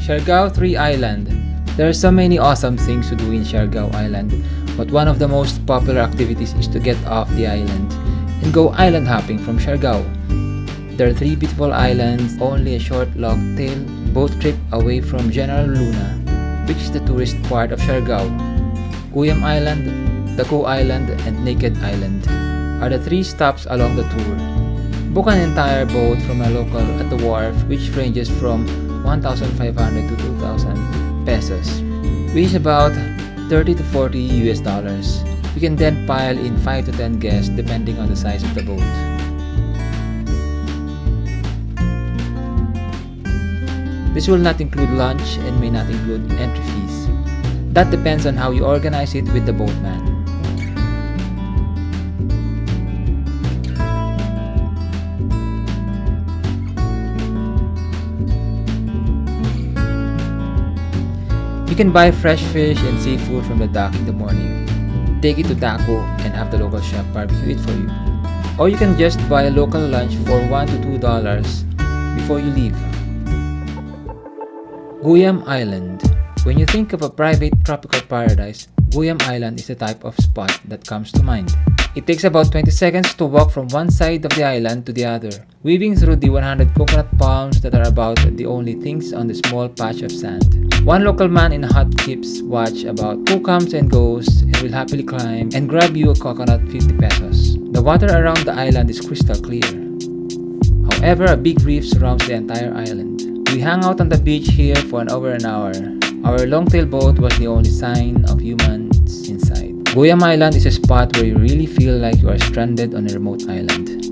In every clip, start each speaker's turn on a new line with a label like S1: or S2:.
S1: Siargao 3 Island. There are so many awesome things to do in Siargao Island, but one of the most popular activities is to get off the island and go island hopping from Siargao. There are 3 beautiful islands, only a short long-tail boat trip away from General Luna, which is the tourist part of Siargao. GUYAM Island, DAKU Island, and Naked Island are the 3 stops along the tour. Book an entire boat from a local at the wharf, which ranges from 1,500 to 2,000 pesos, which is about 30 to 40 US dollars. You can then pile in 5 to 10 guests depending on the size of the boat. This will not include lunch and may not include entry fees. That depends on how you organize it with the boatman. You can buy fresh fish and seafood from the dock in the morning. Take it to DAKU and have the local chef barbecue it for you. Or you can just buy a local lunch for $1 to $2 before you leave. GUYAM Island. When you think of a private tropical paradise, GUYAM Island is the type of spot that comes to mind. It takes about 20 seconds to walk from one side of the island to the other, weaving through the 100 coconut palms that are about the only things on the small patch of sand. One local man in a hut keeps watch about who comes and goes and will happily climb and grab you a coconut 50 pesos. The water around the island is crystal clear. However, a big reef surrounds the entire island. We hung out on the beach here for over an hour. Our long-tail boat was the only sign of humans inside. GUYAM Island is a spot where you really feel like you are stranded on a remote island.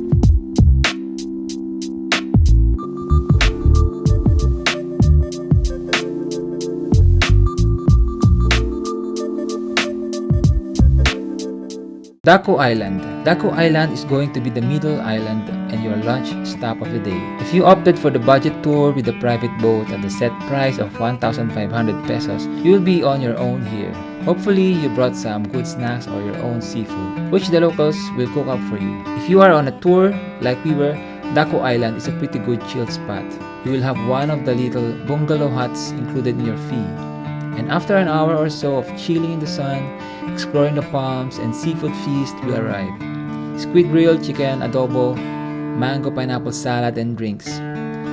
S1: DAKU Island. DAKU Island is going to be the middle island and your lunch stop of the day. If you opted for the budget tour with the private boat at the set price of 1,500 pesos, you will be on your own here. Hopefully, you brought some good snacks or your own seafood, which the locals will cook up for you. If you are on a tour like we were, DAKU Island is a pretty good chill spot. You will have one of the little bungalow huts included in your fee. And after an hour or so of chilling in the sun, exploring the palms and seafood feast will arrive. Squid grilled chicken, adobo, mango pineapple salad, and drinks.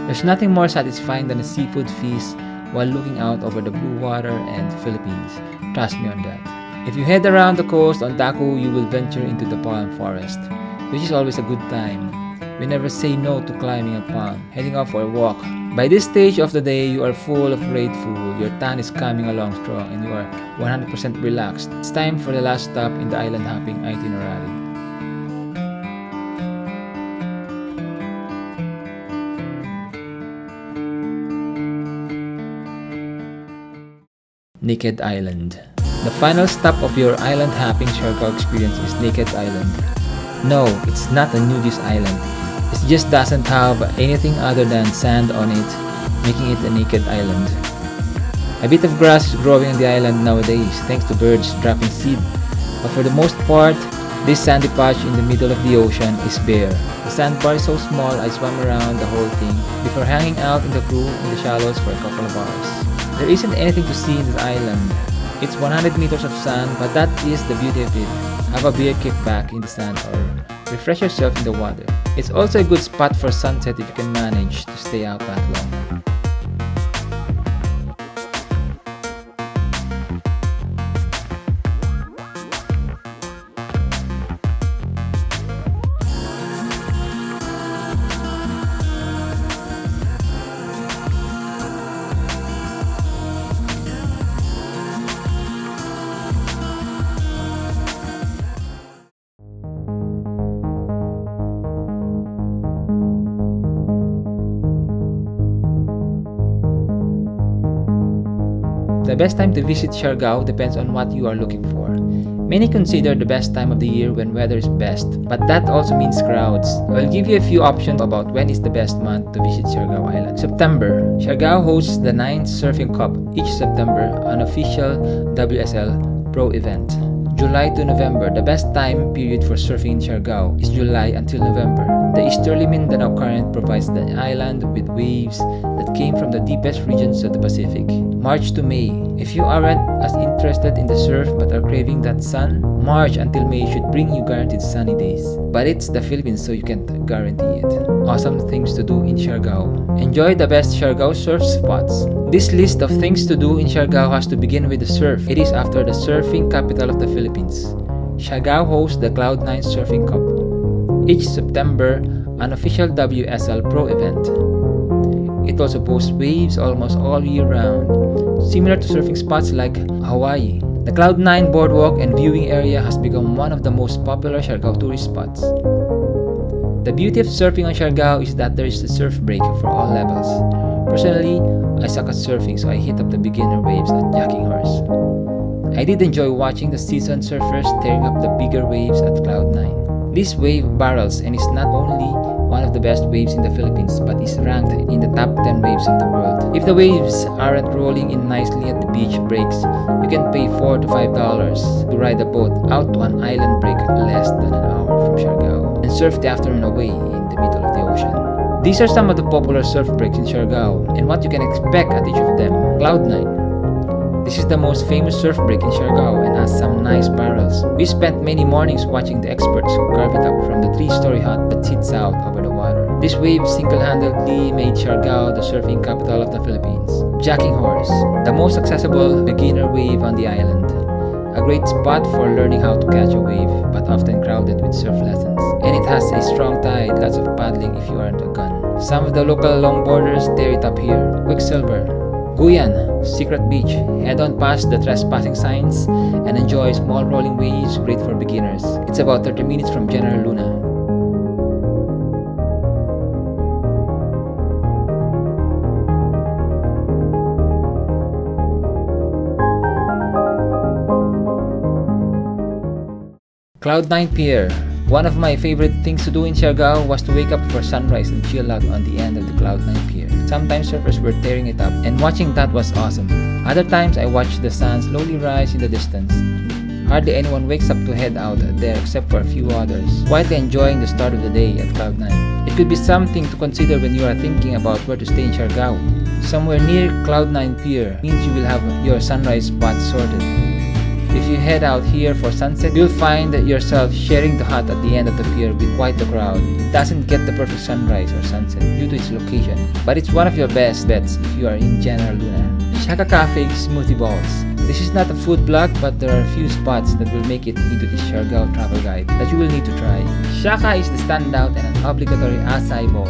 S1: There's nothing more satisfying than a seafood feast while looking out over the blue water and Philippines. Trust me on that. If you head around the coast on DAKU, you will venture into the palm forest, which is always a good time. We never say no to climbing a palm, heading off for a walk. By this stage of the day, you are full of great food, your tan is coming along strong, and you are 100% relaxed. It's time for the last stop in the island hopping itinerary. Naked Island. The final stop of your island hopping Siargao experience is Naked Island. No, it's not a nudist island. It just doesn't have anything other than sand on it, making it a naked island. A bit of grass is growing on the island nowadays thanks to birds dropping seed, but for the most part, this sandy patch in the middle of the ocean is bare. The sandbar is so small I swam around the whole thing before hanging out in the crew in the shallows for a couple of hours. There isn't anything to see in this island. It's 100 meters of sand, but that is the beauty of it. Have a beer kick back in the sand or refresh yourself in the water. It's also a good spot for sunset if you can manage to stay out that long. The best time to visit Siargao depends on what you are looking for. Many consider the best time of the year when weather is best, but that also means crowds. I'll give you a few options about when is the best month to visit Siargao Island. September. Siargao hosts the 9th Surfing Cup each September, an official WSL Pro event. July to November. The best time period for surfing in Siargao is July until November. The East Easterly Mindanao Current provides the island with waves that came from the deepest regions of the Pacific. March to May. If you aren't as interested in the surf but are craving that sun, March until May should bring you guaranteed sunny days. But it's the Philippines, so you can't guarantee it. Awesome things to do in Siargao. Enjoy the best Siargao surf spots. This list of things to do in Siargao has to begin with the surf. It is after the surfing capital of the Philippines. Siargao hosts the Cloud9 Surfing Cup. Each September, an official WSL Pro event. It also boasts waves almost all year round, similar to surfing spots like Hawaii. The Cloud9 boardwalk and viewing area has become one of the most popular Siargao tourist spots. The beauty of surfing on Siargao is that there is a surf break for all levels. Personally, I suck at surfing, so I hit up the beginner waves at Jacking Horse. I did enjoy watching the seasoned surfers tearing up the bigger waves at Cloud9. This wave barrels and is not only one of the best waves in the Philippines but is ranked in the top 10 waves of the world. If the waves aren't rolling in nicely at the beach breaks, you can pay $4 to $5 to ride a boat out to an island break less than an hour from Siargao and surf the afternoon away in the middle of the ocean. These are some of the popular surf breaks in Siargao and what you can expect at each of them. Cloud9. This is the most famous surf break in Siargao and has some nice barrels. We spent many mornings watching the experts who carve it up from the 3-story hut that sits out over the water. This wave single-handedly made Siargao the surfing capital of the Philippines. Jacking Horse, the most accessible beginner wave on the island. A great spot for learning how to catch a wave, but often crowded with surf lessons. And it has a strong tide, lots of paddling if you aren't a gun. Some of the local longboarders tear it up here. Quicksilver, GUYAM, Secret Beach. Head on past the trespassing signs and enjoy small rolling waves, great for beginners. It's about 30 minutes from General Luna. Cloud9 Pier. One of my favorite things to do in Siargao was to wake up for sunrise and chill out on the end of the Cloud9 Pier. Sometimes surfers were tearing it up and watching that was awesome. Other times I watched the sun slowly rise in the distance. Hardly anyone wakes up to head out there except for a few others, quietly enjoying the start of the day at Cloud9. It could be something to consider when you are thinking about where to stay in Siargao. Somewhere near Cloud9 Pier means you will have your sunrise spot sorted. If you head out here for sunset, you'll find yourself sharing the hut at the end of the pier with quite the crowd. It doesn't get the perfect sunrise or sunset due to its location, but it's one of your best bets if you are in General Luna. Shaka Cafe Smoothie Balls. This is not a food blog, but there are a few spots that will make it into the Siargao travel guide that you will need to try. Shaka is the standout and an obligatory acai bowl.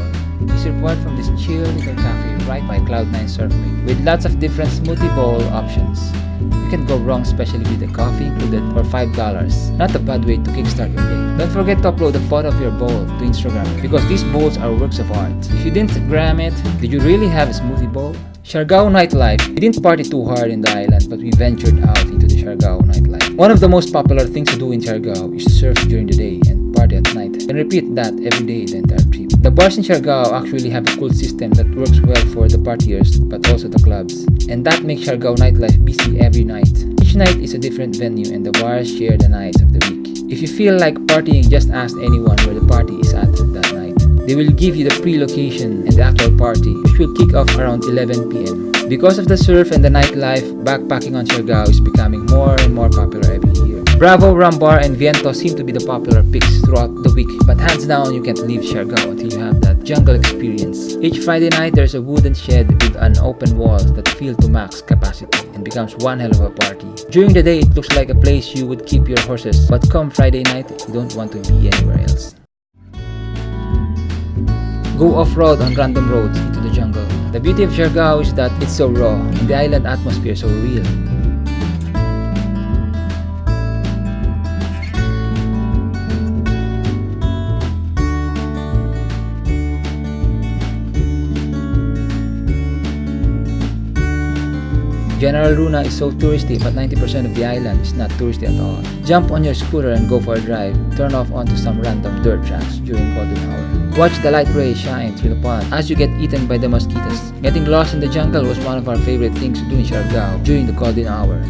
S1: It's required from this chill little cafe right by Cloud9 Surfway with lots of different smoothie bowl options. You can go wrong, especially with the coffee included for $5. Not a bad way to kickstart your day. Don't forget to upload a photo of your bowl to Instagram because these bowls are works of art. If you didn't gram it, did you really have a smoothie bowl? Siargao nightlife. We didn't party too hard in the island, but we ventured out into the Siargao nightlife. One of the most popular things to do in Siargao is to surf during the day and party at night. And repeat that every day the entire trip. The bars in Siargao actually have a cool system that works well for the partiers but also the clubs. And that makes Siargao nightlife busy every night. Each night is a different venue and the bars share the nights of the week. If you feel like partying, just ask anyone where the party is at that night. They will give you the pre-location and the actual party, which will kick off around 11 p.m. Because of the surf and the nightlife, backpacking on Siargao is becoming more and more popular every year. Bravo, Rambar, and Viento seem to be the popular picks throughout the week, but hands down you can't leave Siargao until you have that jungle experience. Each Friday night there's a wooden shed with an open wall that fill to max capacity and becomes one hell of a party. During the day it looks like a place you would keep your horses, but come Friday night you don't want to be anywhere else. Go off-road on random roads into the jungle. The beauty of Siargao is that it's so raw and the island atmosphere so real. General Luna is so touristy, but 90% of the island is not touristy at all. Jump on your scooter and go for a drive. Turn off onto some random dirt tracks during golden hour. Watch the light rays shine through the pond as you get eaten by the mosquitoes. Getting lost in the jungle was one of our favorite things to do in Siargao during the golden hour.